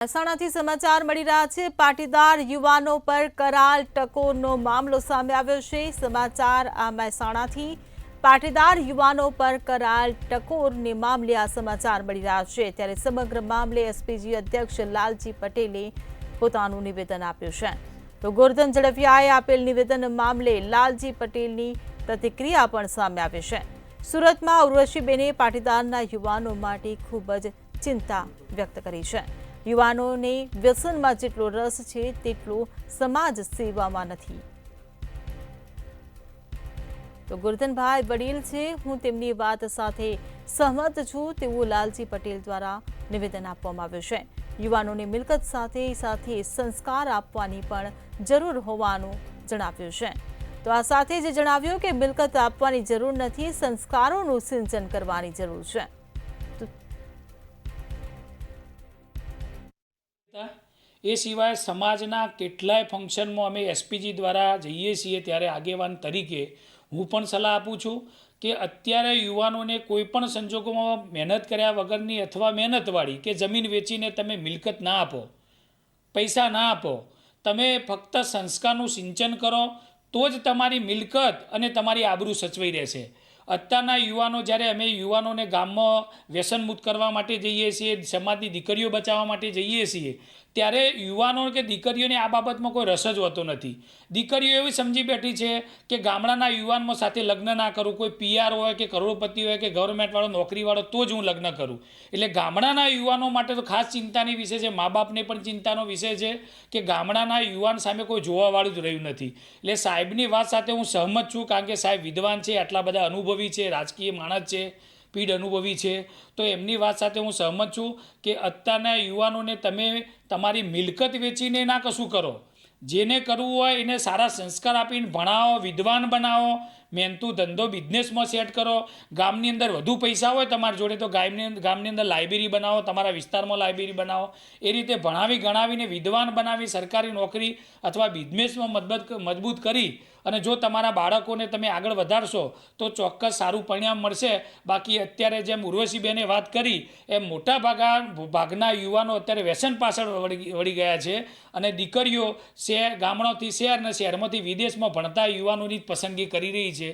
મહેસાણાથી સમાચાર મળી રહ્યા છે। પાટીદાર યુવાનો પર કરાલ ટકોરનો મામલો સામે આવ્યો છે। સમાચાર આ મહેસાણાથી પાટીદાર યુવાનો પર કરાલ ટકોરને મામલે આ સમાચાર મળી રહ્યા છે। ત્યારે સમગ્ર મામલે એસપીજી અધ્યક્ષ લાલજી પટેલે પોતાનું નિવેદન આપ્યું છે। તો ગોરધન ઝડફિયાએ આપેલ નિવેદન મામલે લાલજી પટેલની પ્રતિક્રિયા પણ સામે આવી છે। સુરતમાં ઉર્વશીબેને પાટીદારના યુવાનો માટે ખૂબ જ ચિંતા વ્યક્ત કરી છે। યુવાનોને વ્યસનમાં જેટલો રસ છે તેટલો સમાજ સેવામાં નથી। તો ગુરધનભાઈ વડીલ છે, હું તેમની વાત સાથે સહમત છું તેવું લાલજી પટેલ દ્વારા નિવેદન આપવામાં આવ્યું છે। યુવાનોને મિલકત સાથે સાથે સંસ્કાર આપવાની પણ જરૂર હોવાનું જણાવ્યું છે। તો આ સાથે જ જણાવ્યું કે મિલકત આપવાની જરૂર નથી, સંસ્કારોનું સિંચન કરવાની જરૂર છે। એ સિવાય સમાજના કેટલાય ફંક્શનમાં અમે એસપીજી દ્વારા જઈએ છીએ ત્યારે આગેવાન તરીકે હું પણ સલાહ આપું છું કે અત્યારે યુવાનોને કોઈપણ સંજોગોમાં મહેનત કર્યા વગરની અથવા મહેનતવાળી કે જમીન વેચીને તમે મિલકત ના આપો, પૈસા ના આપો, તમે ફક્ત સંસ્કારનું સિંચન કરો તો જ તમારી મિલકત અને તમારી આબરૂ સચવાઈ રહેશે। અત્યારના યુવાનો જ્યારે અમે યુવાનોને ગામમાં વ્યસનમુક્ત કરવા માટે જઈએ છીએ, સમાજની દીકરીઓ બચાવવા માટે જઈએ છીએ, ત્યારે યુવાનો કે દીકરીઓને આ બાબતમાં કોઈ રસ જ હોતો નથી। દીકરીઓ એવી સમજી બેઠી છે કે ગામડાના યુવાનમાં સાથે લગ્ન ના કરું, કોઈ પીઆર હોય કે કરોડપતિ હોય કે ગવર્મેન્ટવાળો નોકરીવાળો તો જ હું લગ્ન કરું। એટલે ગામડાના યુવાનો માટે તો ખાસ ચિંતાની વિષય છે, મા બાપને પણ ચિંતાનો વિષય છે કે ગામડાના યુવાન સામે કોઈ જોવાવાળું જ રહ્યું નથી। એટલે સાહેબની વાત સાથે હું સહમત છું, કારણ કે સાહેબ વિદ્વાન છે, આટલા બધા અનુભવી છે, રાજકીય માણસ છે, પીઢ અનુભવી છે, તો એમની વાત સાથે હું સહમત છું કે અત્યારના યુવાનોને તમે તમારી મિલકત વેચીને ના કશું કરો, જેને કરવું હોય એને સારા સંસ્કાર આપીને ભણાવો, વિદ્વાન બનાવો, મહેનતું ધંધો બિઝનેસમાં સેટ કરો। ગામની અંદર વધુ પૈસા હોય તમારી જોડે તો ગામની અંદર લાઇબ્રેરી બનાવો, તમારા વિસ્તારમાં લાઇબ્રેરી બનાવો, એ રીતે ભણાવી ગણાવીને વિદ્વાન બનાવી સરકારી નોકરી અથવા બિઝનેસમાં મજબૂત કરી અને જો તમારા બાળકોને તમે આગળ વધારશો તો ચોક્કસ સારું પરિણામ મળશે। બાકી અત્યારે જેમ ઉર્વશીબેને વાત કરી એમ મોટા ભાગના યુવાનો અત્યારે વ્યસન પાછળ વળી ગયા છે અને દીકરીઓ ગામડાથી શહેર અને શહેરમાંથી વિદેશમાં ભણતા યુવાનોની જ પસંદગી કરી રહી છે।